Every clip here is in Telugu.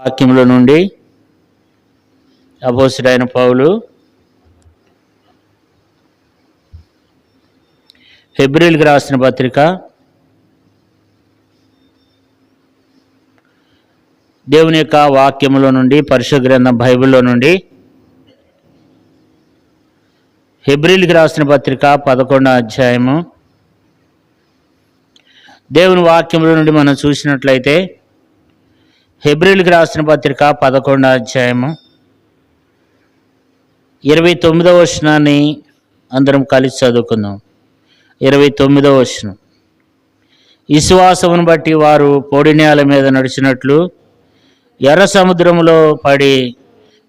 వాక్యముల నుండి అపోస్తలుడైన పౌలు హెబ్రీయులకు రాసిన పత్రిక దేవుని యొక్క వాక్యముల నుండి పరిశుద్ధ గ్రంథం బైబిల్లో నుండి హెబ్రీయులకు రాసిన పత్రిక 11వ అధ్యాయము. దేవుని వాక్యముల నుండి మనం చూసినట్లయితే హెబ్రీయులకు రాసిన పత్రిక 11వ అధ్యాయము 29వ వచనాన్ని అందరం కలిసి చదువుకుందాం. 29వ వచనం. విశ్వాసమును బట్టి వారు పొడినేల మీద నడిచినట్లు ఎర్ర సముద్రములో పడి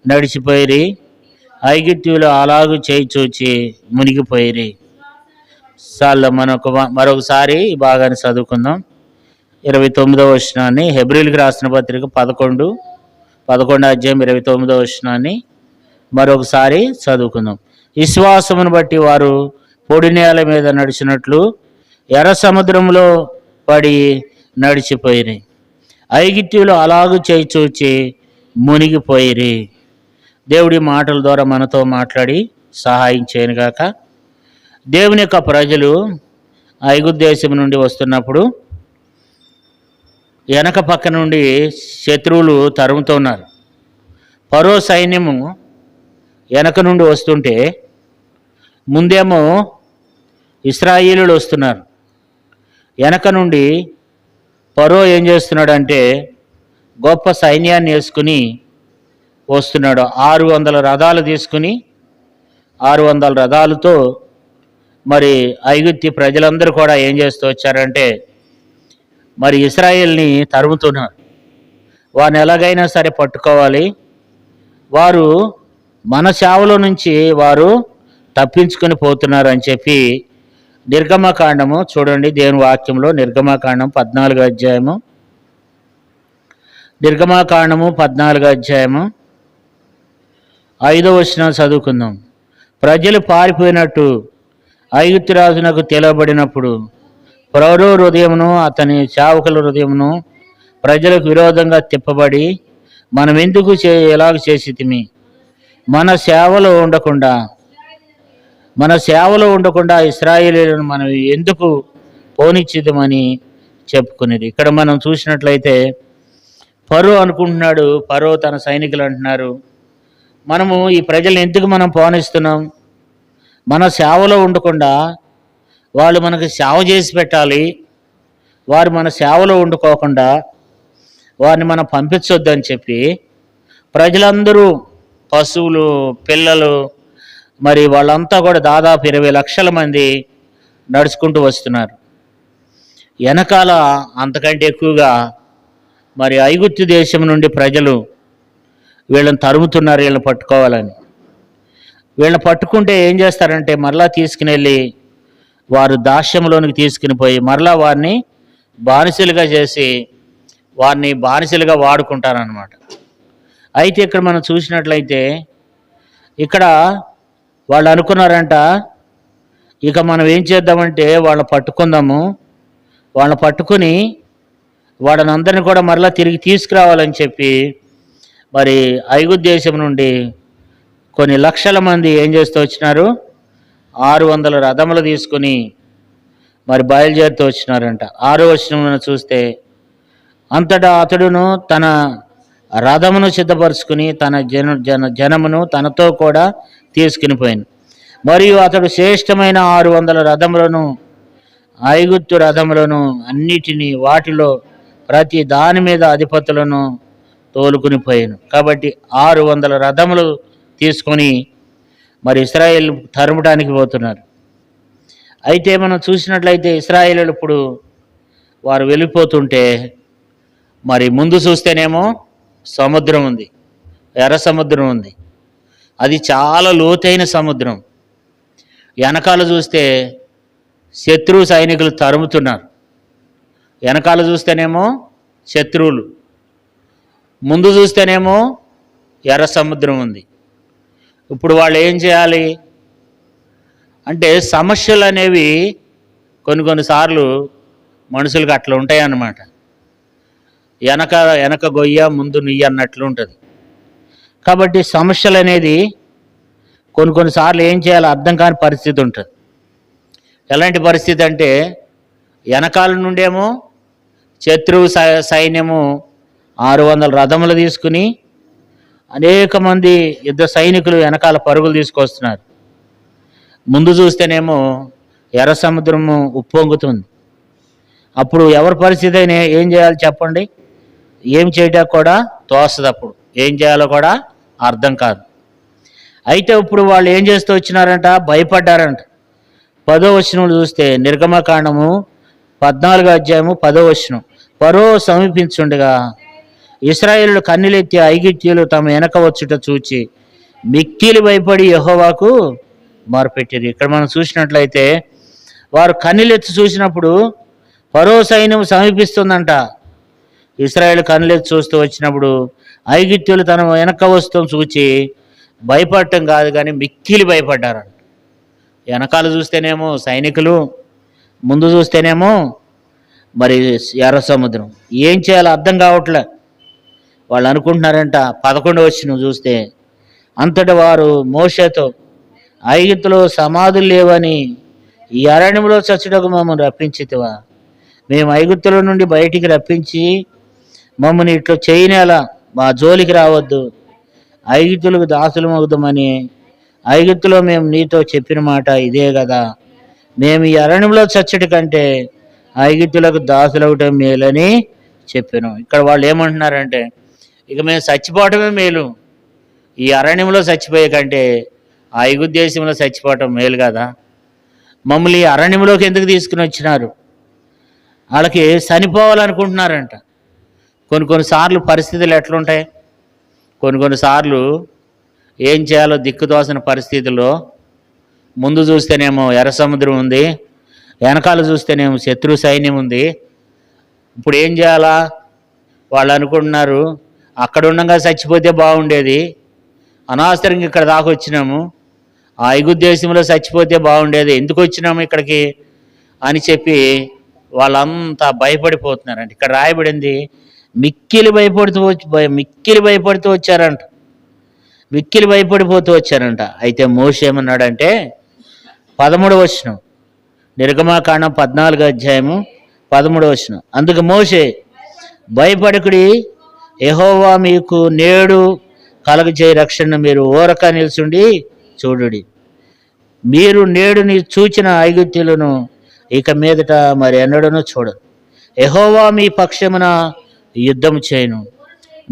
నడిచిపోయిరి, ఐగుప్తీయులు అలాగు చేయి చూచి మునిగిపోయిరి. మరొకసారి ఈ భాగాన్ని చదువుకుందాం. 29వ వచనాన్ని హెబ్రీయులకు రాసిన పత్రిక 11వ అధ్యాయం 29వ వచనాన్ని మరొకసారి చదువుకుందాం. విశ్వాసమును బట్టి వారు పొడినేల మీద నడిచినట్లు ఎర్ర సముద్రంలో పడి నడిచిపోయిరి, ఐగుప్తీయులు అలాగు చేయి చూచి మునిగిపోయిరి. దేవుడి మాటల ద్వారా మనతో మాట్లాడి సహాయం చేయనుగాక. దేవుని యొక్క ప్రజలు ఐగుప్తు దేశం నుండి వస్తున్నప్పుడు వెనక పక్క నుండి శత్రువులు తరుముతున్నారు. ఫరో సైన్యము వెనక నుండి వస్తుంటే ముందేమో ఇశ్రాయేలీయులు వస్తున్నారు. వెనక నుండి ఫరో ఏం చేస్తున్నాడంటే గొప్ప సైన్యాన్ని వేసుకుని వస్తున్నాడు. 600 రథాలు తీసుకుని 600 రథాలతో మరి ఐగుప్తు ప్రజలందరూ కూడా ఏం చేస్తూ వచ్చారంటే మరి ఇశ్రాయేల్ని తరుముతున్నారు. వారిని ఎలాగైనా సరే పట్టుకోవాలి, వారు మన సేవలో నుంచి వారు తప్పించుకొని పోతున్నారు అని చెప్పి నిర్గమకాండము చూడండి. దేవుని వాక్యంలో నిర్గమకాండం 14వ అధ్యాయము, నిర్గమకాండము 14వ అధ్యాయము 5వ వచనం చదువుకుందాం. ప్రజలు పారిపోయినట్టు ఐగుప్తు రాజునకు తెలియబడినప్పుడు ఫరో హృదయమును అతని సేవకుల హృదయమును ప్రజలకు విరోధంగా తిప్పబడి మనం ఎందుకు ఎలాగ చేసితిమి, మన సేవలో ఉండకుండా ఇశ్రాయేలీయులను మనం ఎందుకు పోనిచ్చిదమని చెప్పుకునేది. ఇక్కడ మనం చూసినట్లయితే ఫరో అనుకుంటున్నాడు, ఫరో తన సైనికులు అంటున్నారు, మనము ఈ ప్రజల్ని ఎందుకు మనం పోనిస్తున్నాం, మన సేవలో ఉండకుండా వాళ్ళు మనకు సేవ చేసి పెట్టాలి, వారు మన సేవలో ఉండుకోకుండా వారిని మనం పంపించొద్దని చెప్పి ప్రజలందరూ పశువులు పిల్లలు మరి వాళ్ళంతా కూడా దాదాపు 20 లక్షల మంది నడుచుకుంటూ వస్తున్నారు. వెనకాల అంతకంటే ఎక్కువగా మరి ఐగుప్తు దేశం నుండి ప్రజలు వీళ్ళని తరుముతున్నారు, వీళ్ళని పట్టుకోవాలని. వీళ్ళని పట్టుకుంటే ఏం చేస్తారంటే మరలా తీసుకుని వెళ్ళి వారు దాస్యంలోనికి తీసుకుని పోయి మరలా వారిని బానిసలుగా చేసి వారిని బానిసలుగా వాడుకుంటారనమాట. అయితే ఇక్కడ మనం చూసినట్లయితే ఇక్కడ వాళ్ళు అనుకున్నారంట, ఇక మనం ఏం చేద్దామంటే వాళ్ళని పట్టుకుందాము, వాళ్ళని పట్టుకుని వాళ్ళని అందరిని కూడా మరలా తిరిగి తీసుకురావాలని చెప్పి మరి ఐగుప్తు దేశం నుండి కొన్ని లక్షల మంది ఏం చేస్తూ వచ్చినారు, 600 రథములు తీసుకుని మరి బయలుదేరుతూ వచ్చినారంట. 6వ వచనమును చూస్తే అంతటా అతడును తన రథమును సిద్ధపరుచుకుని తన జనమును తనతో కూడా తీసుకుని పోయాను. మరియు అతడు శ్రేష్టమైన 600 రథములను ఐగుప్తు రథములను అన్నిటినీ వాటిలో ప్రతి దాని మీద అధిపతులను తోలుకుని పోయాను. కాబట్టి 600 రథములు తీసుకొని మరి ఇశ్రాయేల్ తరుమడానికి పోతున్నారు. అయితే మనం చూసినట్లయితే ఇశ్రాయేలీయులు ఇప్పుడు వారు వెళ్ళిపోతుంటే మరి ముందు చూస్తేనేమో సముద్రం ఉంది, ఎర్ర సముద్రం ఉంది, అది చాలా లోతైన సముద్రం. వెనకాల చూస్తే శత్రు సైనికులు తరుముతున్నారు, వెనకాల చూస్తేనేమో శత్రువులు, ముందు చూస్తేనేమో ఎర్ర సముద్రం ఉంది. ఇప్పుడు వాళ్ళు ఏం చేయాలి అంటే సమస్యలు అనేవి కొన్నిసార్లు మనుషులకు అట్లా ఉంటాయి అన్నమాట. వెనక వెనక గొయ్య ముందు నుయ్యి అన్నట్లు ఉంటుంది. కాబట్టి సమస్యలు అనేది కొన్నిసార్లు ఏం చేయాలో అర్థం కాని పరిస్థితి ఉంటుంది. ఎలాంటి పరిస్థితి అంటే వెనకాల నుండేమో శత్రువు సైన్యము 600 రథములు తీసుకుని అనేక మంది యుద్ధ సైనికులు వెనకాల పరుగులు తీసుకొస్తున్నారు. ముందు చూస్తేనేమో ఎర్ర సముద్రము ఉప్పొంగుతుంది. అప్పుడు ఎవరి పరిస్థితి అయినా ఏం చేయాలి చెప్పండి? ఏం చేయడానికి కూడా తోస్తుంది. అప్పుడు ఏం చేయాలో కూడా అర్థం కాదు. అయితే ఇప్పుడు వాళ్ళు ఏం చేస్తూ వచ్చినారంట? భయపడ్డారంట. 10వ వచనం చూస్తే నిర్గమకాండము 14వ అధ్యాయము 10వ వచనం. ఫరో సమీపించుండగా ఇశ్రాయేలులు కన్నెలెత్తి ఐగుప్తీయులు తమ వెనక వచ్చుట చూచి మిక్కిలి భయపడి యెహోవాకు మొరపెట్టిరి. ఇక్కడ మనం చూసినట్లయితే వారు కన్నెలెత్తి చూసినప్పుడు ఫరో సైన్యం సమీపిస్తుందంట. ఇశ్రాయేలు కన్నెలెత్తి చూస్తూ వచ్చినప్పుడు ఐగుప్తీయులు తన వెనక వస్తూ చూచి భయపడటం కాదు కానీ మిక్కిలి భయపడ్డారంట. వెనకాల చూస్తేనేమో సైనికులు, ముందు చూస్తేనేమో మరి ఎర్ర సముద్రం. ఏం చేయాలో అర్థం కావట్లే. వాళ్ళు అనుకుంటున్నారంట 11వ వచనం చూస్తే అంతటి వారు మోషేతో ఐగుప్తులో సమాధులు లేవని ఈ అరణ్యంలో చచ్చుటకు మమ్మల్ని రప్పించితివా? మేము ఐగుప్తుల నుండి బయటికి రప్పించి మమ్మల్ని ఇట్లా చేయనేలా, మా జోలికి రావద్దు, ఐగుప్తులకు దాసులు మగుదామని ఐగుప్తులో మేము నీతో చెప్పిన మాట ఇదే కదా. మేము ఈ అరణ్యంలో చచ్చటి కంటే ఐగుప్తులకు దాసులవటం మేలని చెప్పాను. ఇక్కడ వాళ్ళు ఏమంటున్నారంటే ఇక మేము చచ్చిపోవటమే మేలు, ఈ అరణ్యంలో చచ్చిపోయే కంటే ఐగుప్తు దేశంలో చచ్చిపోవటం మేలు కదా. మమ్మల్ని అరణ్యంలోకి ఎందుకు తీసుకుని వచ్చినారు? వాళ్ళకి చనిపోవాలనుకుంటున్నారంట. కొన్నిసార్లు పరిస్థితులు ఎట్లుంటాయి? కొన్నిసార్లు ఏం చేయాలో దిక్కుతోసిన పరిస్థితుల్లో ముందు చూస్తేనేమో ఎర్ర సముద్రం ఉంది, వెనకాల చూస్తేనేమో శత్రు సైన్యం ఉంది. ఇప్పుడు ఏం చేయాలా? వాళ్ళు అనుకుంటున్నారు అక్కడ ఉండగా చచ్చిపోతే బాగుండేది, అనవసరంగా ఇక్కడ దాకా వచ్చినాము, ఆ ఐగుప్తు దేశంలో చచ్చిపోతే బాగుండేది, ఎందుకు వచ్చినాము ఇక్కడికి అని చెప్పి వాళ్ళంతా భయపడిపోతున్నారంట. ఇక్కడ రాయబడింది మిక్కిలి భయపడుతూ వచ్చారంట. మిక్కిలి భయపడిపోతూ వచ్చారంట. అయితే మోషే ఏమన్నాడంటే 13వ వచనం, నిర్గమకాండం 14వ అధ్యాయము 13వ వచనం. అందుకు మోషే, భయపడకుడి, యెహోవా మీకు నేడు కలుగజేయ రక్షణ మీరు ఊరక నిల్చుండి చూడుడి. మీరు నేడు చూచిన ఐగుప్తీయులను ఇక మీదట మరి ఎన్నడూ చూడరు. యెహోవా మీ పక్షమున యుద్ధం చేయను,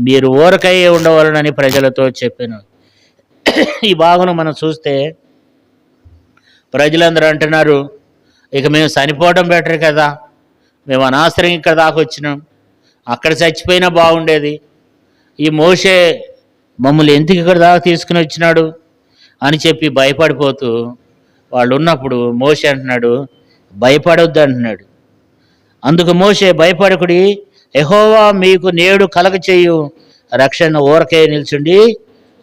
మీరు ఊరకయ్యే ఉండవాలని ప్రజలతో చెప్పాను. ఈ భాగం మనం చూస్తే ప్రజలందరూ అంటున్నారు ఇక మేము చనిపోవడం బెటర్ కదా, మేము అనవసరం ఇక్కడ దాకా వచ్చినాం, అక్కడ చచ్చిపోయినా బాగుండేది, ఈ మోషే మమ్మల్ని ఎందుకు ఇక్కడ దాకా తీసుకుని వచ్చినాడు అని చెప్పి భయపడిపోతూ వాళ్ళు ఉన్నప్పుడు మోషే అంటున్నాడు భయపడొద్దు అంటున్నాడు. అందుకు మోషే, భయపడకుడి, యెహోవా మీకు నేడు కలగచేయు రక్షణ ఊరకే నిల్చుండి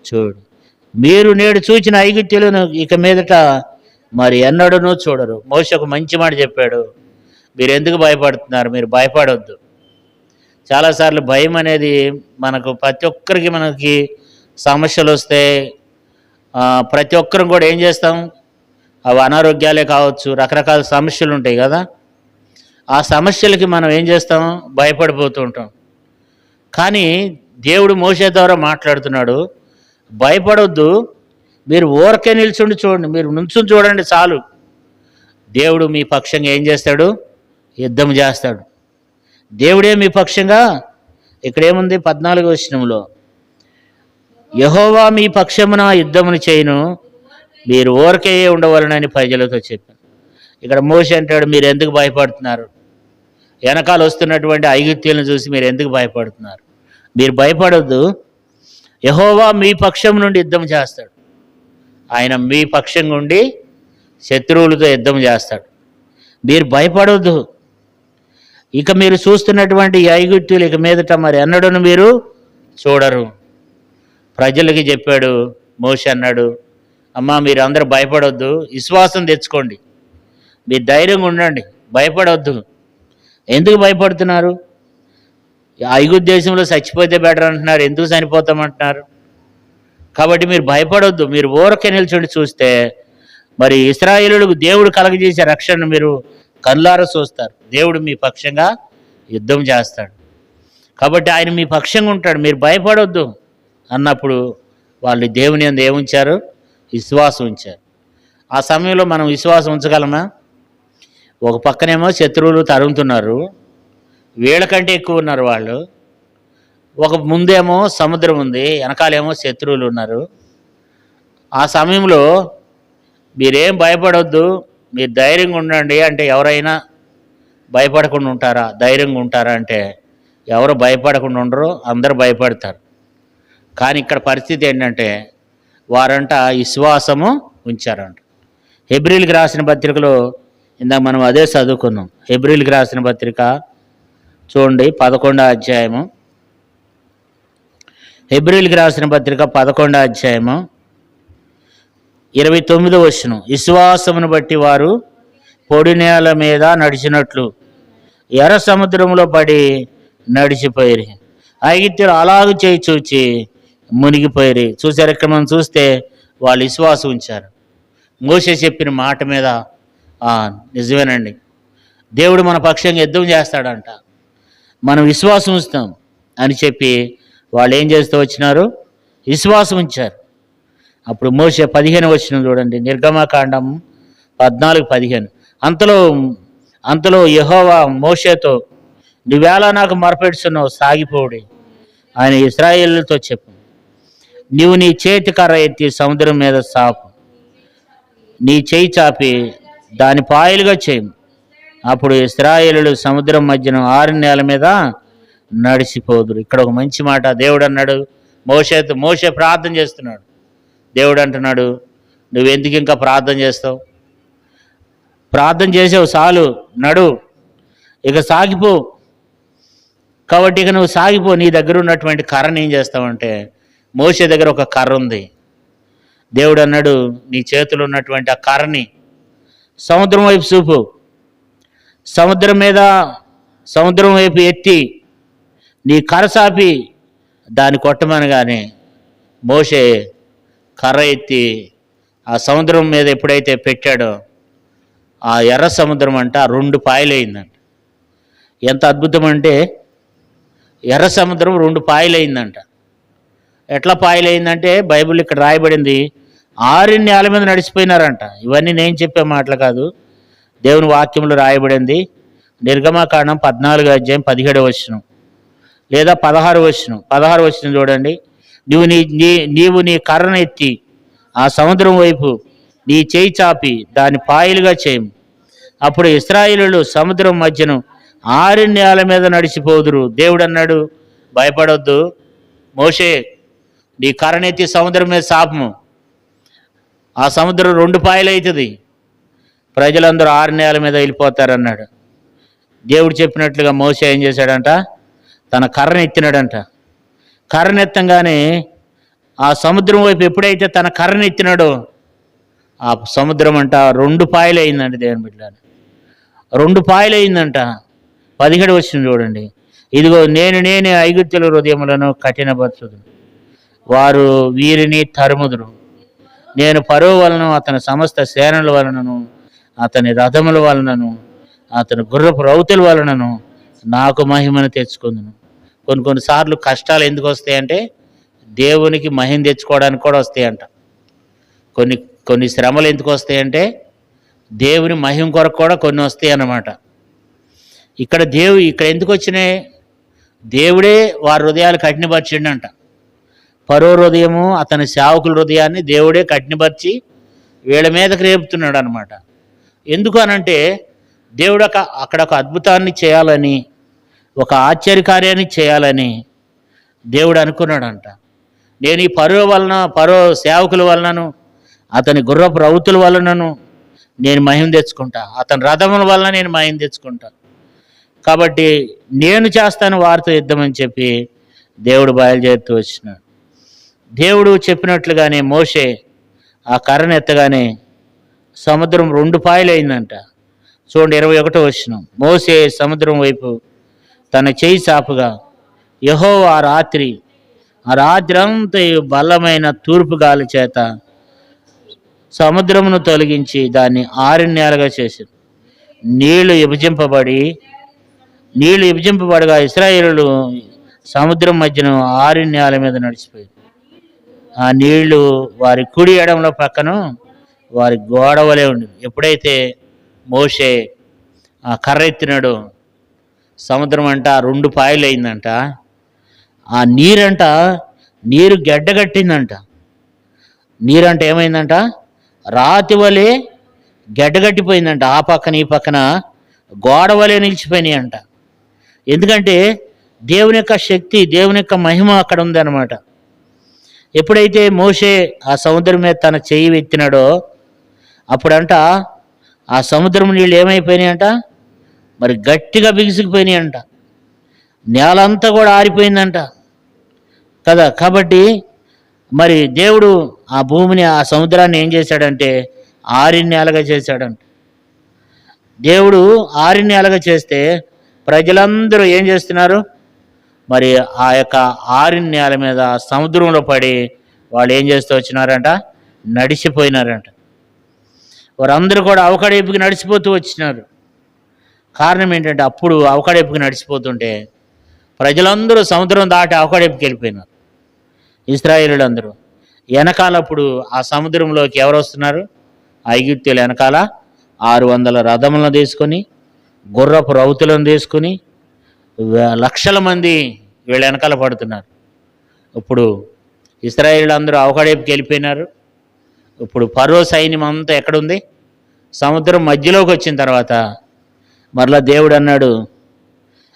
చూడు. మీరు నేడు చూచిన ఐగుప్తీయులను ఇక మీదట మరి ఎన్నడూ చూడరు. మోషే ఒక మంచి మాట చెప్పాడు, మీరు ఎందుకు భయపడుతున్నారు? మీరు భయపడొద్దు. చాలాసార్లు భయం అనేది మనకు ప్రతి ఒక్కరికి మనకి సమస్యలు వస్తే ప్రతి ఒక్కరం కూడా ఏం చేస్తాం? అవి అనారోగ్యాలే కావచ్చు, రకరకాల సమస్యలు ఉంటాయి కదా. ఆ సమస్యలకి మనం ఏం చేస్తాం? భయపడిపోతూ ఉంటాం. కానీ దేవుడు మోషే ద్వారా మాట్లాడుతున్నాడు, భయపడొద్దు, మీరు ఊరకే నిల్చుండి చూడండి, మీరు నుంచుని చూడండి చాలు, దేవుడు మీ పక్షంగా ఏం చేస్తాడు? యుద్ధం చేస్తాడు. దేవుడే మీ పక్షంగా. ఇక్కడేముంది 14వ వచనంలో, యెహోవా మీ పక్షమున యుద్ధమును చేయను, మీరు ఊరకే ఉండవలనని ప్రజలతో చెప్పాను. ఇక్కడ మోషే అంటాడు మీరు ఎందుకు భయపడుతున్నారు? వెనకాల వస్తున్నటువంటి ఐగుప్తీయులను చూసి మీరు ఎందుకు భయపడుతున్నారు? మీరు భయపడొద్దు, యెహోవా మీ పక్షం నుండి యుద్ధం చేస్తాడు. ఆయన మీ పక్షంగా ఉండి శత్రువులతో యుద్ధం చేస్తాడు. మీరు భయపడొద్దు. ఇక మీరు చూస్తున్నటువంటి ఐగుప్తీయులు ఇక మీదట మరి ఎన్నడూ మీరు చూడరు. ప్రజలకి చెప్పాడు మోషే. అన్నాడు, అమ్మా మీరు అందరూ భయపడొద్దు, విశ్వాసం తెచ్చుకోండి, మీరు ధైర్యంగా ఉండండి, భయపడొద్దు. ఎందుకు భయపడుతున్నారు? ఐగుప్తు దేశంలో చచ్చిపోతే బెటర్ అంటున్నారు, ఎందుకు చనిపోతామంటున్నారు? కాబట్టి మీరు భయపడొద్దు, మీరు ఊరకే నిల్చొని చూస్తే మరి ఇశ్రాయేలులకు దేవుడు కలగజేసే రక్షణను మీరు కళ్ళారా చూస్తారు. దేవుడు మీ పక్షంగా యుద్ధం చేస్తాడు. కాబట్టి ఆయన మీ పక్షంగా ఉంటాడు, మీరు భయపడొద్దు అన్నప్పుడు వాళ్ళు దేవుని యందు ఏముంచారు? విశ్వాసం ఉంచారు. ఆ సమయంలో మనం విశ్వాసం ఉంచగలమా? ఒక పక్కనేమో శత్రువులు తరుగుతున్నారు, వీళ్ళకంటే ఎక్కువ ఉన్నారు వాళ్ళు. ఒక ముందేమో సముద్రం ఉంది, వెనకాలేమో శత్రువులు ఉన్నారు. ఆ సమయంలో మీరేం భయపడొద్దు, మీరు ధైర్యంగా ఉండండి అంటే ఎవరైనా భయపడకుండా ఉంటారా? ధైర్యంగా ఉంటారా అంటే ఎవరు భయపడకుండా ఉండరు, అందరూ భయపడతారు. కానీ ఇక్కడ పరిస్థితి ఏంటంటే వారంట విశ్వాసము ఉంచారంట. హెబ్రీలకు రాసిన పత్రికలో ఇందాక మనం అదే చదువుకున్నాం. హెబ్రీలకు రాసిన పత్రిక చూడండి 11వ అధ్యాయము. హెబ్రీలకు రాసిన పత్రిక 11వ అధ్యాయము 29వ వచనం. విశ్వాసమును బట్టి వారు పొడి నేల మీద నడిచినట్లు ఎర్ర సముద్రంలో పడి నడిచిపోయి ఐగుప్తీయులు అలాగూ చేయి చూచి మునిగిపోయి. చూసారు, ఇక్కడ మనం చూస్తే వాళ్ళు విశ్వాసం ఉంచారు. మోషే చెప్పిన మాట మీద నిజమేనండి, దేవుడు మన పక్షంగా యుద్ధం చేస్తాడంట, మనం విశ్వాసం ఉంచుతాం అని చెప్పి వాళ్ళు ఏం చేస్తూ వచ్చినారు? విశ్వాసం ఉంచారు. అప్పుడు మోషే 15 వచనం చూడండి, నిర్గమకాండం 14:15. అంతలో యెహోవా మోషేతో, నువ్వేళ నాకు మొరపెడుతున్నావు, సాగిపోడి ఆయన ఇశ్రాయేలుతో చెప్పు, నీవు నీ చేతి కర్ర ఎత్తి సముద్రం మీద సాపు, నీ చేయి చాపి దాని పాయలుగా చేయి. అప్పుడు ఇశ్రాయేలులు సముద్రం మధ్యన 6 నేల మీద నడిచిపోదురు. ఇక్కడ ఒక మంచి మాట దేవుడు అన్నాడు మోషేతో. మోషే ప్రార్థన చేస్తున్నాడు, దేవుడు అంటున్నాడు, నువ్వెందుకు ఇంకా ప్రార్థన చేస్తావు? ప్రార్థన చేసావు చాలు, నడు, ఇక సాగిపో. కాబట్టి ఇక నువ్వు సాగిపో. నీ దగ్గర ఉన్నటువంటి కర్రని ఏం చేస్తావంటే, మోషే దగ్గర ఒక కర్ర ఉంది. దేవుడు అన్నాడు, నీ చేతిలో ఉన్నటువంటి ఆ కర్రని సముద్రం వైపు చూపు, సముద్రం వైపు ఎత్తి నీ కర్ర సాపి దాన్ని కొట్టమనగానే మోషే కర్ర ఎత్తి ఆ సముద్రం మీద ఎప్పుడైతే పెట్టాడో ఆ ఎర్ర సముద్రం అంట 2 పాయలైందంట. ఎంత అద్భుతం అంటే ఎర్ర సముద్రం 2 పాయలైందంట. ఎట్లా పాయలైందంటే బైబిల్ ఇక్కడ రాయబడింది, 6 నేల మీద నడిచిపోయినారంట. ఇవన్నీ నేను చెప్పే మాటలు కాదు, దేవుని వాక్యంలో రాయబడింది. నిర్గమకాండం 14వ అధ్యాయం 17వ వచనం లేదా 16వ వచనం. 16వ వచనం చూడండి, నీవు నీ కర్రను ఎత్తి ఆ సముద్రం వైపు నీ చేయి చాపి దాన్ని పాయలుగా చేయము. అప్పుడు ఇశ్రాయేలీయులు సముద్రం మధ్యను 6 నేల మీద నడిచిపోదురు. దేవుడు అన్నాడు, భయపడొద్దు మోషే, నీ కర్రనెత్తి సముద్రం మీద సాపము, ఆ సముద్రం 2 పాయలు అవుతుంది, ప్రజలందరూ 6 నేల మీద వెళ్ళిపోతారన్నాడు. దేవుడు చెప్పినట్లుగా మోషే ఏం చేశాడంట, తన కర్రను ఎత్తినాడంట. కర్రను ఎత్తంగానే ఆ సముద్రం వైపు ఎప్పుడైతే తన కర్రను ఎత్తినాడో ఆ సముద్రం అంట 2 పాయలు అయిందంట. దేవుని బిడ్డలారా, 2 పాయలు అయిందంట. 17 వచనం చూడండి, ఇదిగో నేనే ఐగుప్తుల హృదయములను కఠినపరచుదును, వారు వీరిని తరుముదురు. నేను ఫరో వలన, అతని సమస్త సేనల వలనను, అతని రథముల వలనను, అతని గుర్రపు రౌతుల వలనను నాకు మహిమను తెచ్చుకుందును. కొన్నిసార్లు కష్టాలు ఎందుకు వస్తాయంటే దేవునికి మహిమ తెచ్చుకోవడానికి కూడా వస్తాయంట. కొన్ని శ్రమలు ఎందుకు వస్తాయంటే దేవుని మహిమ కొరకు కూడా కొన్ని వస్తాయి అన్నమాట. ఇక్కడ ఎందుకు వచ్చినాయి? దేవుడే వారి హృదయాలు కఠినపరిచిండంట. ఫరో హృదయము, అతని సేవకుల హృదయాన్ని దేవుడే కఠినపరిచి వీళ్ళ మీదకి రేపుతున్నాడు అనమాట. ఎందుకు అనంటే దేవుడు అక్కడ ఒక అద్భుతాన్ని చేయాలని, ఒక ఆశ్చర్యకార్యాన్ని చేయాలని దేవుడు అనుకున్నాడంట. నేను ఈ ఫరో సేవకుల వలనను, అతని గుర్రపు రౌతుల వలనను నేను మహిమ తెచ్చుకుంటా, అతని రథముల వలన నేను మహిమ తెచ్చుకుంటా. కాబట్టి నేను చేస్తాను వారితో యుద్ధమని చెప్పి దేవుడు బయలుదేరుతూ వచ్చినాడు. దేవుడు చెప్పినట్లుగానే మోషే ఆ కర్రను ఎత్తగానే సముద్రం 2 పాయలు అయిందంట. చూడండి 21వ వచనం, మోషే సముద్రం వైపు తన చేయి చాపుగా యెహోవా ఆ రాత్రి అంతా బలమైన తూర్పు గాలి చేత సముద్రమును తొలగించి దాన్ని ఆరిన్యాలుగా చేసింది. నీళ్లు విభజింపబడగా ఇశ్రాయేలులు సముద్రం మధ్యన ఆరిన్యాల మీద నడిచిపోయింది. ఆ నీళ్లు వారి కుడి ఎడమల పక్కన వారి గోడవలే ఉంది. ఎప్పుడైతే మోషే ఆ కర్ర ఎత్తినాడో సముద్రం అంట 2 పాయలు అయిందంట. ఆ నీరు గడ్డగట్టిందంట. నీరంట ఏమైందంట, రాతి వలె గడ్డగట్టిపోయిందంట. ఆ పక్కన ఈ పక్కన గోడ వలె నిలిచిపోయినాయి అంట. ఎందుకంటే దేవుని యొక్క శక్తి, దేవుని యొక్క మహిమ అక్కడ ఉందన్నమాట. ఎప్పుడైతే మోషే ఆ సముద్రం మీద తన చెయ్యి ఎత్తినాడో అప్పుడంట ఆ సముద్రం నీళ్ళు ఏమైపోయినాయి అంట, మరి గట్టిగా బిగుసుకుపోయినాయి అంట. నేలంతా కూడా ఆరిపోయిందంట కదా. కాబట్టి మరి దేవుడు ఆ భూమిని, ఆ సముద్రాన్ని ఏం చేశాడంటే ఆరిన్యాలుగా చేశాడంట. దేవుడు ఆరిన్యాలుగా చేస్తే ప్రజలందరూ ఏం చేస్తున్నారు, మరి ఆ యొక్క ఆరిన్యాల మీద సముద్రంలో పడి వాళ్ళు ఏం చేస్తూ వచ్చినారంట, నడిచిపోయినారంట. వారందరూ కూడా అవకడైపుకి నడిచిపోతూ వచ్చినారు. కారణం ఏంటంటే అప్పుడు అవకడైపుకి నడిచిపోతుంటే ప్రజలందరూ సముద్రం దాటి అవకడైపుకి వెళ్ళిపోయినారు. ఇశ్రాయేలులందరూ వెనకాలప్పుడు ఆ సముద్రంలోకి ఎవరు వస్తున్నారు, ఐగుప్తీయులు వెనకాల 600 రథములను తీసుకొని, గుర్రపు రౌతులను తీసుకొని లక్షల మంది వీళ్ళ వెనకాల పడుతున్నారు. ఇప్పుడు ఇశ్రాయేలులందరూ అవకడైపుకి వెళ్ళిపోయినారు. ఇప్పుడు ఫరో సైన్యం అంతా ఎక్కడుంది, సముద్రం మధ్యలోకి వచ్చిన తర్వాత మరలా దేవుడు అన్నాడు,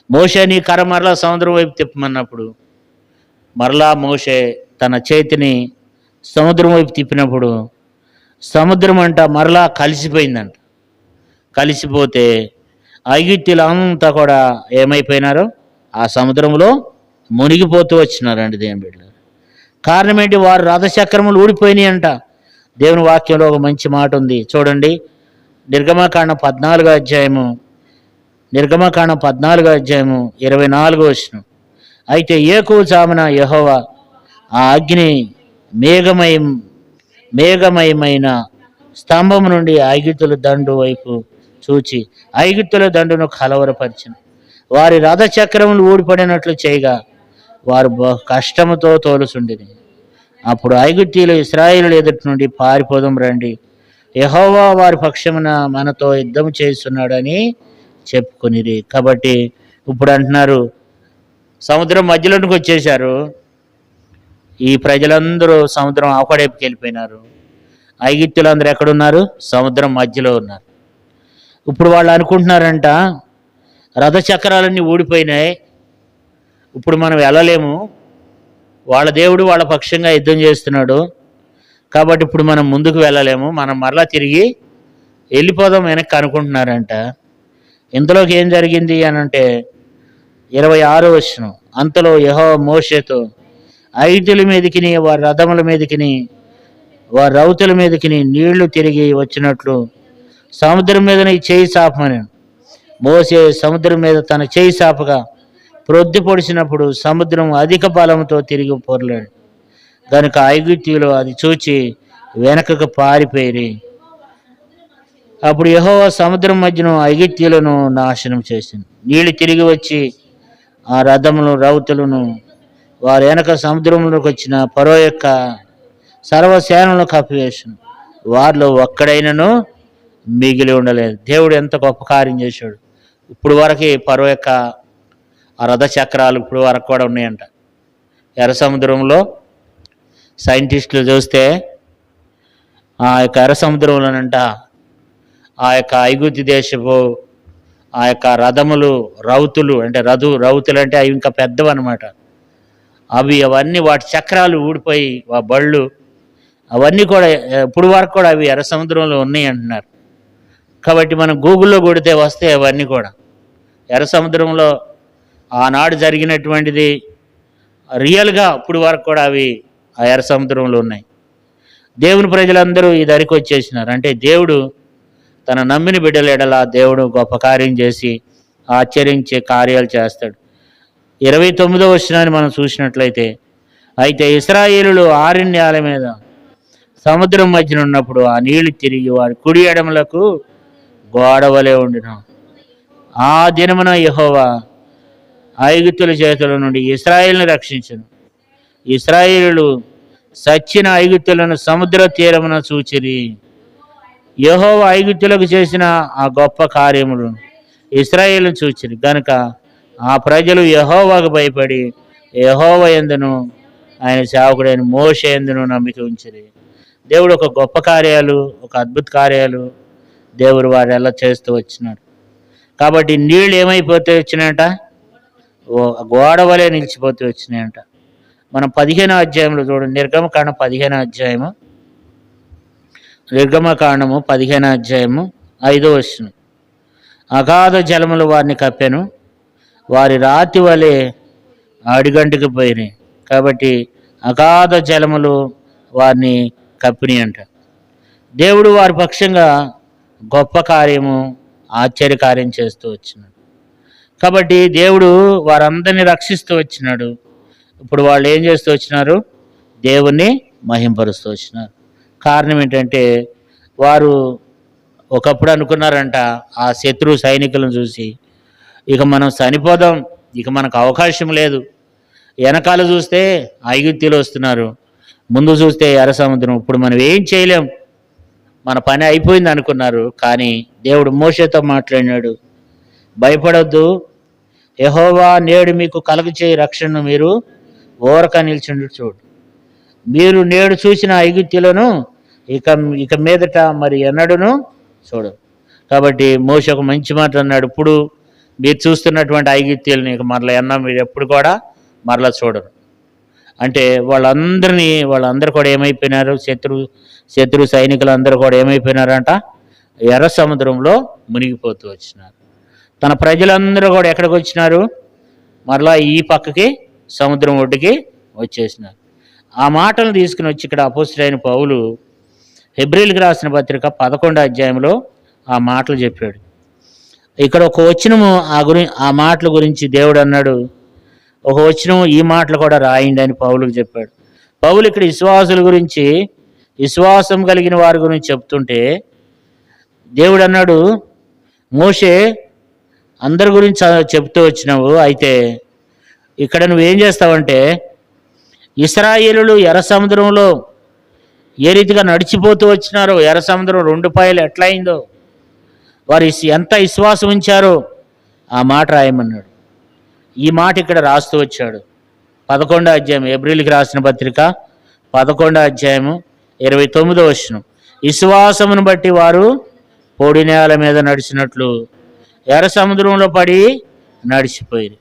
మోషే నీ కర్ర మరలా సముద్రం వైపు తిప్పమన్నప్పుడు మరలా మోషే తన చేతిని సముద్రం వైపు తిప్పినప్పుడు సముద్రం అంట మరలా కలిసిపోయిందంట. కలిసిపోతే ఐగుప్తీయులు అంతా కూడా ఏమైపోయినారో ఆ సముద్రంలో మునిగిపోతూ వచ్చినారండి దేవుని బిడ్డలు. కారణం ఏంటి, వారు రథచక్రములు ఊడిపోయినాయి అంట. దేవుని వాక్యంలో ఒక మంచి మాట ఉంది చూడండి, నిర్గమకాండం 14వ అధ్యాయము 24వ వచనం. అయితే ఏకోజామున యెహోవా ఆ అగ్ని మేఘమయమైన స్తంభము నుండి ఐగుప్తుల దండు వైపు చూచి ఐగుప్తుల దండును కలవరపరిచెను. వారి రథచక్రములు ఊడిపడినట్లు చేయగా వారు కష్టముతో తోలుచుండిరి. అప్పుడు ఐగుప్తీయులు ఇశ్రాయేలు ఎదుటి నుండి పారిపోదాం రండి, యెహోవా వారి పక్షమున మనతో యుద్ధం చేస్తున్నాడని చెప్పుకొనిరి. కాబట్టి ఇప్పుడు అంటున్నారు, సముద్రం మధ్యలోనికి వచ్చేశారు. ఈ ప్రజలందరూ సముద్రం అవకడైపుకి వెళ్ళిపోయినారు. ఐగుప్తులందరూ ఎక్కడున్నారు, సముద్రం మధ్యలో ఉన్నారు. ఇప్పుడు వాళ్ళు అనుకుంటున్నారంట, రథచక్రాలన్నీ ఊడిపోయినాయి, ఇప్పుడు మనం వెళ్ళలేము, వాళ్ళ దేవుడు వాళ్ళ పక్షంగా యుద్ధం చేస్తున్నాడు, కాబట్టి ఇప్పుడు మనం ముందుకు వెళ్ళలేము, మనం మరలా తిరిగి వెళ్ళిపోదాం వెనక్కి అనుకుంటున్నారంట. ఇంతలోకి ఏం జరిగింది అని అంటే 26వ వచనం. అంతలో యెహోవా మోషేతో ఐగుప్తుల మీదకిని వారి రథముల మీదకిని వారి రౌతుల మీదకిని నీళ్లు తిరిగి వచ్చినట్లు సముద్రం మీద నీ చేయి చాపమని. మోషే సముద్రం మీద తన చేయి చాపగా ప్రొద్దు పొడిచినప్పుడు సముద్రం అధిక బలంతో తిరిగి పొరలాడు. కనుక ఐగుప్తీయులు అది చూచి వెనకకు పారిపోయి, అప్పుడు యెహోవా సముద్రం మధ్యను ఐగుప్తీయులను నాశనం చేసింది. నీళ్లు తిరిగి వచ్చి ఆ రథములు రౌతులను వారి వెనక సముద్రంలోకి వచ్చిన ఫరో యొక్క సర్వసేనలను కప్పివేసాను. వారిలో ఒక్కడైనను మిగిలి ఉండలేదు. దేవుడు ఎంత గొప్ప కార్యం చేశాడు. ఇప్పుడు వరకు ఫరో యొక్క ఆ రథచక్రాలు ఇప్పుడు వరకు కూడా ఉన్నాయంట. ఎర్ర సముద్రంలో సైంటిస్టులు చూస్తే ఆ యొక్క ఎర్ర సముద్రంలోనంట ఆ యొక్క ఐగుప్తు దేశపు ఆ యొక్క రథములు రౌతులు అంటే రౌతులు అంటే అవి ఇంకా పెద్దవి అనమాట. అవన్నీ వాటి చక్రాలు ఊడిపోయి ఆ బళ్ళు అవన్నీ కూడా ఇప్పుడు వరకు కూడా అవి ఎర్ర సముద్రంలో ఉన్నాయి అంటున్నారు. కాబట్టి మనం గూగుల్లో కొడితే వస్తాయి అవన్నీ కూడా. ఎర్ర సముద్రంలో ఆనాడు జరిగినటువంటిది రియల్గా ఇప్పుడు వరకు కూడా అవి ఆ ఎర్ర సముద్రంలో ఉన్నాయి. దేవుని ప్రజలందరూ ఈ దరికి వచ్చేసినారు. అంటే దేవుడు తన నమ్మిన బిడ్డల ఎడల దేవుడు గొప్ప కార్యం చేసి ఆశ్చర్యించే కార్యాలు చేస్తాడు. 29వ వచనాన్ని మనం చూసినట్లయితే, అయితే ఇశ్రాయేలులు ఆరణ్యాల మీద సముద్రం మధ్యన ఉన్నప్పుడు ఆ నీళ్లు తిరిగి వారి కుడి ఎడమలకు గోడవలే ఉండిన. ఆ దినమున యెహోవా ఐగుప్తుల చేతుల నుండి ఇశ్రాయేలును రక్షించును. ఇశ్రాయేలులు సచ్చిన ఐగుప్తులను సముద్ర తీరమున చూచిరి. యెహోవా ఐగుప్తులకు చేసిన ఆ గొప్ప కార్యములు ఇశ్రాయేలును చూచిరి గనుక ఆ ప్రజలు యెహోవాకు భయపడి యెహోవా యందును ఆయన సేవకుడైన మోషే యందును నమ్మిక ఉంచిరి. దేవుడు ఒక గొప్ప కార్యాలు, ఒక అద్భుత కార్యాలు దేవుడు వారు ఎలా చేస్తూ వచ్చినాడు. కాబట్టి నీళ్ళు ఏమైపోతే వచ్చినాయంట, గోడ వలె నిలిచిపోతూ వచ్చినాయంట. మనం 15వ అధ్యాయంలో చూడండి, నిర్గమకాండం 15వ అధ్యాయము, నిర్గమకాండము 15వ అధ్యాయము 5వ వచనం. అగాధ జలములు వారిని కప్పెను, వారి రాతి వలె అడిగంటికి పోయినాయి. కాబట్టి అగాధ జలములు వారిని కప్పినాయి అంట. దేవుడు వారి పక్షంగా గొప్ప కార్యము, ఆశ్చర్యకార్యం చేస్తూ వచ్చినాడు. కాబట్టి దేవుడు వారందరినీ రక్షిస్తూ వచ్చినాడు. ఇప్పుడు వాళ్ళు ఏం చేస్తూ వచ్చినారు? దేవుణ్ణి మహింపరుస్తూ వచ్చినారు. కారణం ఏంటంటే, వారు ఒకప్పుడు అనుకున్నారంట ఆ శత్రు సైనికులను చూసి, ఇక మనం చనిపోదాం, ఇక మనకు అవకాశం లేదు. వెనకాల చూస్తే ఐగుప్తీయులు వస్తున్నారు, ముందు చూస్తే ఎర్ర సముద్రం, ఇప్పుడు మనం ఏం చేయలేం, మన పని అయిపోయింది అనుకున్నారు. కానీ దేవుడు మోషేతో మాట్లాడినాడు, భయపడొద్దు, యెహోవా నేడు మీకు కలుగచేయి రక్షణను మీరు ఓరక నిల్చుండి చూడు. మీరు నేడు చూసిన ఐగుప్తీయులను ఇక మీదట మరి ఎన్నడూను చూడు. కాబట్టి మోషే ఒక మంచి మాట అన్నాడు, ఇప్పుడు మీరు చూస్తున్నటువంటి ఐగుప్తీయులని ఇక మరలా మీరు ఎప్పుడు కూడా మరలా చూడరు. అంటే వాళ్ళందరూ కూడా ఏమైపోయినారు? శత్రు సైనికులు అందరూ కూడా ఏమైపోయినారంట? ఎర్ర సముద్రంలో మునిగిపోతూ వచ్చినారు. తన ప్రజలందరూ కూడా ఎక్కడికి వచ్చినారు? మరలా ఈ పక్కకి సముద్రం ఒడ్డుకి వచ్చేసినారు. ఆ మాటలు తీసుకుని వచ్చి ఇక్కడ అపోస్తలుడైన పౌలు హెబ్రీయులకు రాసిన పత్రిక 11వ అధ్యాయంలో ఆ మాటలు చెప్పాడు. ఇక్కడ ఒక వచనము ఆ మాటల గురించి దేవుడు అన్నాడు, ఒక వచనం ఈ మాటలు కూడా రాయండి అని పౌలుకు చెప్పాడు. పౌలు ఇక్కడ విశ్వాసుల గురించి, విశ్వాసం కలిగిన వారి గురించి చెప్తుంటే దేవుడు అన్నాడు, మోషే అందరి గురించి చెప్తూ వచ్చినావు, అయితే ఇక్కడ నువ్వేం చేస్తావంటే, ఇశ్రాయేలులు ఎర్ర సముద్రంలో ఏ రీతిగా నడిచిపోతూ వచ్చినారో, ఎర్ర సముద్రం 2 పాయలు ఎట్లా అయిందో, వారు ఎంత విశ్వాసం ఉంచారో ఆ మాట రాయమన్నాడు. ఈ మాట ఇక్కడ రాస్తూ వచ్చాడు. 11వ అధ్యాయం, హెబ్రీయులకు రాసిన పత్రిక 11వ అధ్యాయము 29వ వచనం. విశ్వాసమును బట్టి వారు పొడి నేల మీద నడిచినట్లు ఎర్ర సముద్రంలో పడి నడిచిపోయిరి.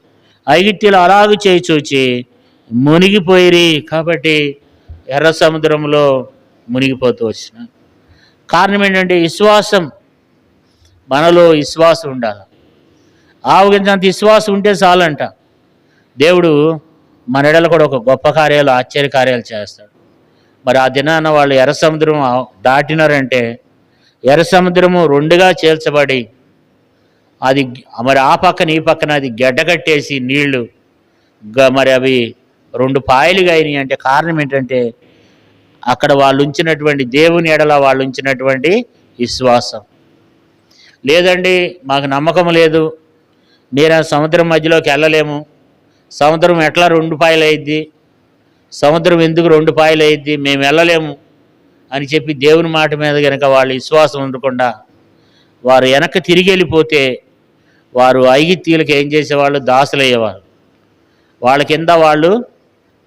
ఐగుప్తీయులు అలాగూ చేయి చూచి మునిగిపోయిరి. కాబట్టి ఎర్ర సముద్రంలో మునిగిపోతూ వచ్చిన కారణం ఏంటంటే, విశ్వాసం, మనలో విశ్వాసం ఉండాలి. ఆవగించంత విశ్వాసం ఉంటే చాలంట. దేవుడు మన ఎడల కూడా ఒక గొప్ప కార్యాలు, ఆశ్చర్య కార్యాలు చేస్తాడు. మరి ఆ దినాన వాళ్ళు ఎర్ర సముద్రం దాటినారంటే, ఎర్ర సముద్రము 2గా చేల్చబడి అది మరి ఆ పక్కన ఈ పక్కన అది గడ్డకట్టేసి నీళ్లు మరి అవి 2 పాయలుగా అయినాయి. అంటే కారణం ఏంటంటే, అక్కడ వాళ్ళు ఉంచినటువంటి దేవుని ఎడల వాళ్ళు ఉంచినటువంటి విశ్వాసం. లేదండి మాకు నమ్మకం లేదు, మీరు సముద్రం మధ్యలోకి వెళ్ళలేము, సముద్రం ఎట్లా 2 పాయలు అయ్యిద్ది, సముద్రం ఎందుకు 2 పాయలు అయ్యిద్ది, మేము వెళ్ళలేము అని చెప్పి దేవుని మాట మీద కనుక వాళ్ళు విశ్వాసం ఉండకుండా వారు వెనక్కి తిరిగి వెళ్ళిపోతే, వారు ఐగుప్తీయులకు ఏం చేసేవాళ్ళు? దాసులయ్యేవారు. వాళ్ళ కింద వాళ్ళు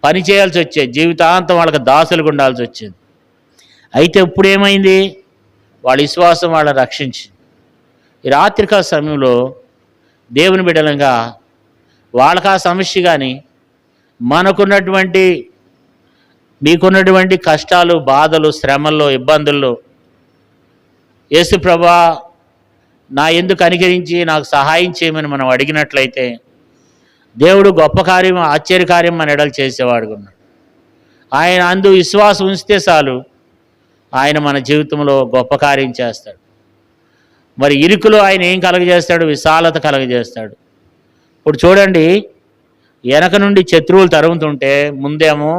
పని చేయాల్సి వచ్చేది, జీవితాంతం వాళ్ళకి దాసులుగా ఉండాల్సి వచ్చేది. అయితే ఇప్పుడు ఏమైంది? వాళ్ళ విశ్వాసం వాళ్ళని రక్షించింది. ఈ రాత్రికాల సమయంలో దేవుని బిడ్డలంగా వాళ్ళకి ఆ సమస్య కానీ, మనకున్నటువంటి మీకున్నటువంటి కష్టాలు, బాధలు, శ్రమల్లో, ఇబ్బందుల్లో యేసు ప్రభువా నా ఎందుకు అనుకరించి నాకు సహాయం చేయమని మనం అడిగినట్లయితే, దేవుడు గొప్ప కార్యం, ఆశ్చర్యకార్యం మన ఎడలు చేసేవాడు ఉన్నాడు. ఆయన అందు విశ్వాసం ఉంచితే చాలు, ఆయన మన జీవితంలో గొప్ప కార్యం చేస్తాడు. మరి ఇరుకులో ఆయన ఏం కలగజేస్తాడు? విశాలత కలగజేస్తాడు. ఇప్పుడు చూడండి, వెనక నుండి శత్రువులు తరుగుతుంటే ముందేమో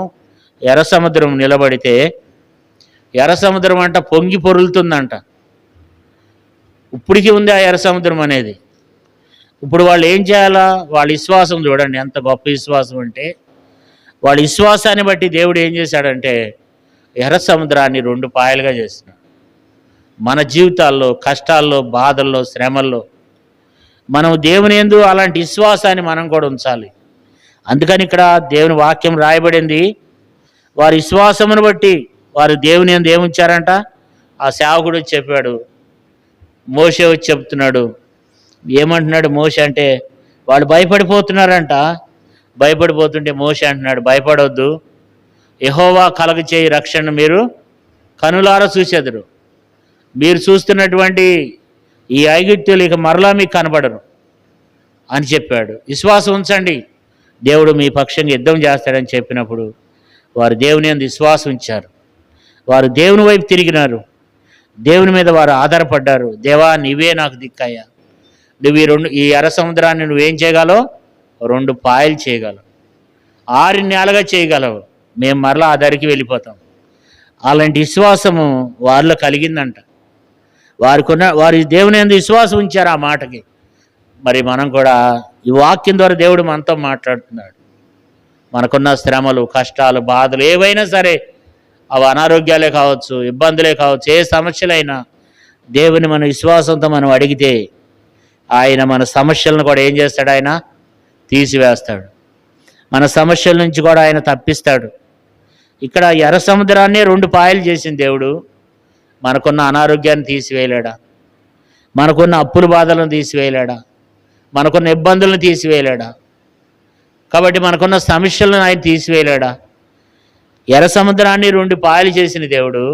ఎర్ర సముద్రం నిలబడితే ఎర్ర సముద్రం అంట పొంగి పొరులుతుందంట. ఇప్పటికీ ఉంది ఆ ఎర్ర సముద్రం అనేది. ఇప్పుడు వాళ్ళు ఏం చేయాలా? వాళ్ళ విశ్వాసం చూడండి ఎంత గొప్ప విశ్వాసం అంటే, వాళ్ళ విశ్వాసాన్ని బట్టి దేవుడు ఏం చేశాడంటే ఎర్ర సముద్రాన్ని 2 పాయలుగా చేసినాడు. మన జీవితాల్లో, కష్టాల్లో, బాధల్లో, శ్రమల్లో మనం దేవుని యందు అలాంటి విశ్వాసాన్ని మనం కూడా ఉంచాలి. అందుకని ఇక్కడ దేవుని వాక్యం రాయబడింది, వారి విశ్వాసమును బట్టి వారు దేవుని యందు ఏముంచారంట. ఆ సేవకుడు చెప్పాడు, మోషే వచ్చి చెప్తున్నాడు. ఏమంటున్నాడు మోషే అంటే, వాళ్ళు భయపడిపోతున్నారంట. భయపడిపోతుంటే మోషే అంటున్నాడు, భయపడవద్దు, యెహోవా కలగచేయి రక్షణ మీరు కనులారా చూసేదురు. మీరు చూస్తున్నటువంటి ఈ ఐగుప్తులు ఇక మరలా మీకు కనబడరు అని చెప్పాడు. విశ్వాసం ఉంచండి, దేవుడు మీ పక్షంగా యుద్ధం చేస్తాడని చెప్పినప్పుడు వారు దేవుని యందు విశ్వాసం ఉంచారు. వారు దేవుని వైపు తిరిగినారు. దేవుని మీద వారు ఆధారపడ్డారు. దేవా నీవే నాకు దిక్కయ్యా, నువ్వు ఈ ఎర్ర సముద్రాన్ని నువ్వేం చేయగలవు? 2 పాయలు చేయగలవు, 6 నెలలుగా చేయగలవు, మేము మరలా ఆ దరికి వెళ్ళిపోతాం. అలాంటి విశ్వాసము వారిలో కలిగిందంట. వారి దేవుని యందు విశ్వాసం ఉంచారు ఆ మాటకి. మరి మనం కూడా ఈ వాక్యం ద్వారా దేవుడు మనతో మాట్లాడుతున్నాడు. మనకున్న శ్రమలు, కష్టాలు, బాధలు ఏవైనా సరే, అవి అనారోగ్యాలే కావచ్చు, ఇబ్బందులే కావచ్చు, ఏ సమస్యలైనా దేవుని మన విశ్వాసంతో మనం అడిగితే ఆయన మన సమస్యలను కూడా ఏం చేస్తాడు? ఆయన తీసివేస్తాడు. మన సమస్యల నుంచి కూడా ఆయన తప్పిస్తాడు. ఇక్కడ ఎర్ర సముద్రాన్ని 2 పాయలు చేసిన దేవుడు మనకున్న అనారోగ్యాన్ని తీసివేయలేడా? మనకున్న అప్పుల బాధలను తీసివేయలేడా? మనకున్న ఇబ్బందులను తీసివేయలేడా? కాబట్టి మనకున్న సమస్యలను ఆయన తీసివేయలేడా? ఎర్ర సముద్రాన్ని 2 పాయలు చేసిన దేవుడు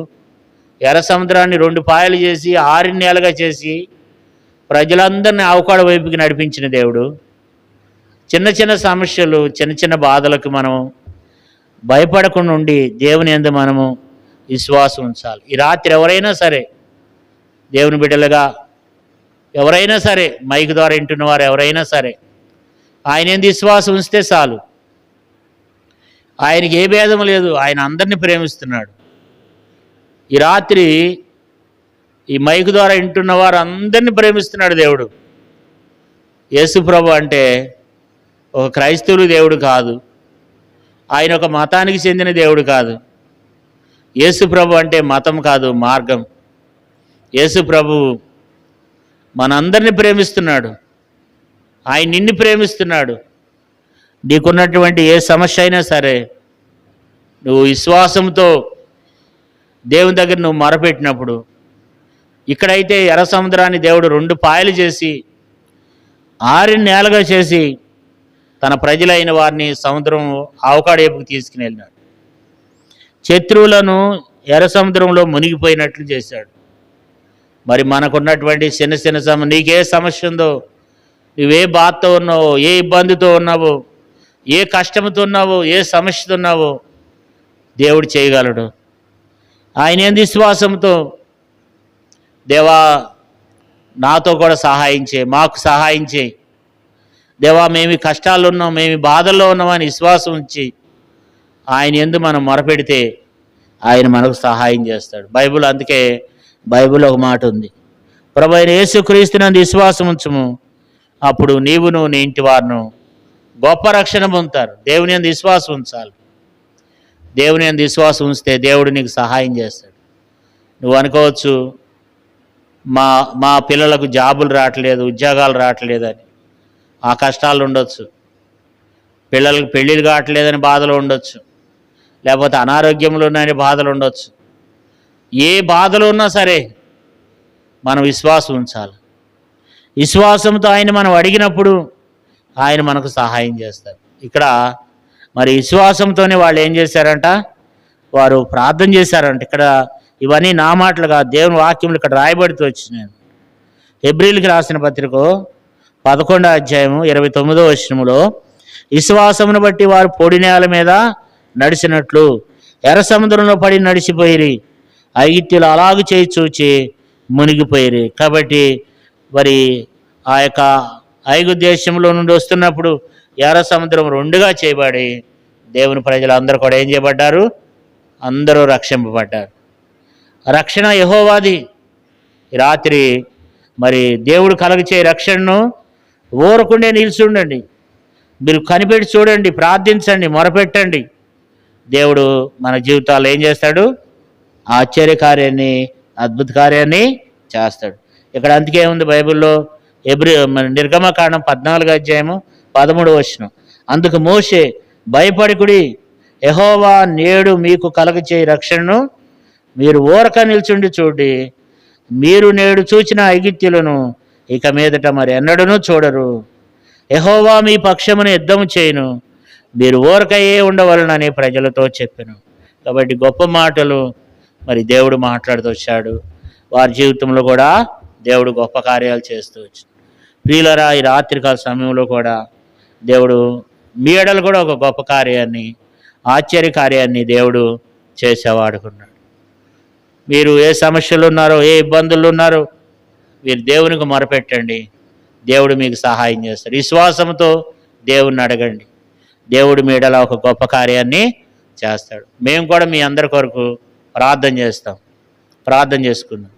ఎర్ర సముద్రాన్ని 2 పాయలు చేసి 6 నెలలుగా చేసి ప్రజలందరినీ ఆవుకాడ వైపుకి నడిపించిన దేవుడు చిన్న చిన్న సమస్యలు, చిన్న చిన్న బాధలకు మనం భయపడకుండా ఉండి దేవుని యందు మనము విశ్వాసం ఉంచాలి. ఈ రాత్రి ఎవరైనా సరే, దేవుని బిడ్డలుగా ఎవరైనా సరే, మైక్ ద్వారా వింటున్నవారు ఎవరైనా సరే, ఆయన యందు విశ్వాసం ఉంచితే చాలు. ఆయనకి ఏ భేదం లేదు, ఆయన అందరినీ ప్రేమిస్తున్నాడు. ఈ రాత్రి ఈ మైక్ ద్వారా వింటున్న వారు అందరినీ ప్రేమిస్తున్నాడు దేవుడు. యేసు ప్రభు అంటే ఒక క్రైస్తవులు దేవుడు కాదు, ఆయన ఒక మతానికి చెందిన దేవుడు కాదు. యేసు ప్రభు అంటే మతం కాదు, మార్గం. యేసు ప్రభు మనందరినీ ప్రేమిస్తున్నాడు. ఆయన నిన్ను ప్రేమిస్తున్నాడు. నీకున్నటువంటి ఏ సమస్య అయినా సరే, నువ్వు విశ్వాసంతో దేవుని దగ్గర నువ్వు మొరపెట్టినప్పుడు, ఇక్కడైతే ఎర్ర సముద్రాన్ని దేవుడు 2 పాయలు చేసి 6 నెలలుగా చేసి తన ప్రజలైన వారిని సముద్రం ఆవకాడేపుకు తీసుకుని వెళ్ళినాడు. శత్రువులను ఎర్ర సముద్రంలో మునిగిపోయినట్లు చేశాడు. మరి మనకున్నటువంటి చిన్న చిన్న నీకే సమస్య ఉందో, నువ్వే బాధతో ఉన్నావో, ఏ ఇబ్బందితో ఉన్నావో, ఏ కష్టంతో ఉన్నావో, ఏ సమస్యతో ఉన్నావో దేవుడు చేయగలడు. ఆయన యందు విశ్వాసంతో, దేవా నాతో కూడా సహాయం చేయి, మాకు సహాయం చేయి, దేవా మేము కష్టాల్లో ఉన్నాం, మేము బాధల్లో ఉన్నామని విశ్వాసం ఉంచి ఆయన యందు మనం మొరపెడితే ఆయన మనకు సహాయం చేస్తాడు. అందుకే బైబిల్లో ఒక మాట ఉంది, ప్రభువైన యేసుక్రీస్తునందు విశ్వాసం ఉంచుము, అప్పుడు నీవును నీ ఇంటి వారును గొప్ప రక్షణ పొందుతారు. దేవుని యందు విశ్వాసం ఉంచాలి. దేవుని యందు విశ్వాసం ఉంచితే దేవుడు నీకు సహాయం చేస్తాడు. నువ్వు అనుకోవచ్చు, మా పిల్లలకు జాబులు రావట్లేదు, ఉద్యోగాలు రావట్లేదని ఆ కష్టాలు ఉండొచ్చు. పిల్లలకు పెళ్ళిళ్ళు కావట్లేదని బాధలు ఉండొచ్చు, లేకపోతే అనారోగ్యంలో ఉన్నాయని బాధలు ఉండొచ్చు. ఏ బాధలు ఉన్నా సరే మనం విశ్వాసం ఉంచాలి. విశ్వాసంతో ఆయన మనం అడిగినప్పుడు ఆయన మనకు సహాయం చేస్తారు. ఇక్కడ మరి విశ్వాసంతోనే వాళ్ళు ఏం చేశారంట? వారు ప్రార్థన చేశారంట. ఇక్కడ ఇవన్నీ నా మాటలు కాదు, దేవుని వాక్యములు ఇక్కడ రాయబడుతూ వచ్చినాయి. హెబ్రీయులకు రాసిన పత్రిక 11వ అధ్యాయము 29వ వచనములో, విశ్వాసమును బట్టి వారు పొడి నేల మీద నడిచినట్లు ఎర్ర సముద్రంలో పడి నడిచిపోయిరి, ఐగుప్తీయులు అలాగు చేయి చూచి మునిగిపోయిరి. కాబట్టి మరి ఆ యొక్క ఐగుప్తు దేశంలో నుండి వస్తున్నప్పుడు ఎర్ర సముద్రం రెండుగా చేయబడి దేవుని ప్రజలు అందరూ కూడా ఏం చేయబడ్డారు? అందరూ రక్షింపబడ్డారు. రక్షణ యెహోవాది. ఈ రాత్రి మరి దేవుడు కలగచే రక్షణను ఊరకుండే నిలిచుండండి. మీరు కనిపెట్టి చూడండి, ప్రార్థించండి, మొరపెట్టండి. దేవుడు మన జీవితాల్లో ఏం చేస్తాడు? ఆశ్చర్యకార్యాన్ని, అద్భుత కార్యాన్ని చేస్తాడు. ఇక్కడ అందుకే ఉంది బైబిల్లో నిర్గమకాండం 14 అధ్యాయము 13 అందుకు మోషే, భయపడికుడి, యెహోవా నేడు మీకు కలగచే రక్షణను మీరు ఊరక నిల్చుండి చూడి. మీరు నేడు చూచిన ఐగుప్తీయులను ఇక మీదట మరి ఎన్నడూనూ చూడరు. యెహోవా మీ పక్షమును యుద్ధము చేయును, మీరు ఊరకయే ఉండవలనని ప్రజలతో చెప్పెను. కాబట్టి గొప్ప మాటలు మరి దేవుడు మాట్లాడుతూ వచ్చాడు. వారి జీవితంలో కూడా దేవుడు గొప్ప కార్యాలు చేస్తూ వచ్చాడు. ప్రియులరా, ఈ రాత్రికాల సమయంలో కూడా దేవుడు మీ ఎడలు కూడా ఒక గొప్ప కార్యాన్ని, ఆశ్చర్య కార్యాన్ని దేవుడు చేసేవాడుకున్నాడు. మీరు ఏ సమస్యలు ఉన్నారో, ఏ ఇబ్బందులు ఉన్నారో మీరు దేవునికి మొరపెట్టండి. దేవుడు మీకు సహాయం చేస్తాడు. విశ్వాసంతో దేవుణ్ణి అడగండి. దేవుడు మీ ఎడల ఒక గొప్ప కార్యాన్ని చేస్తాడు. మేము కూడా మీ అందరి కొరకు ప్రార్థన చేసుకుందాం.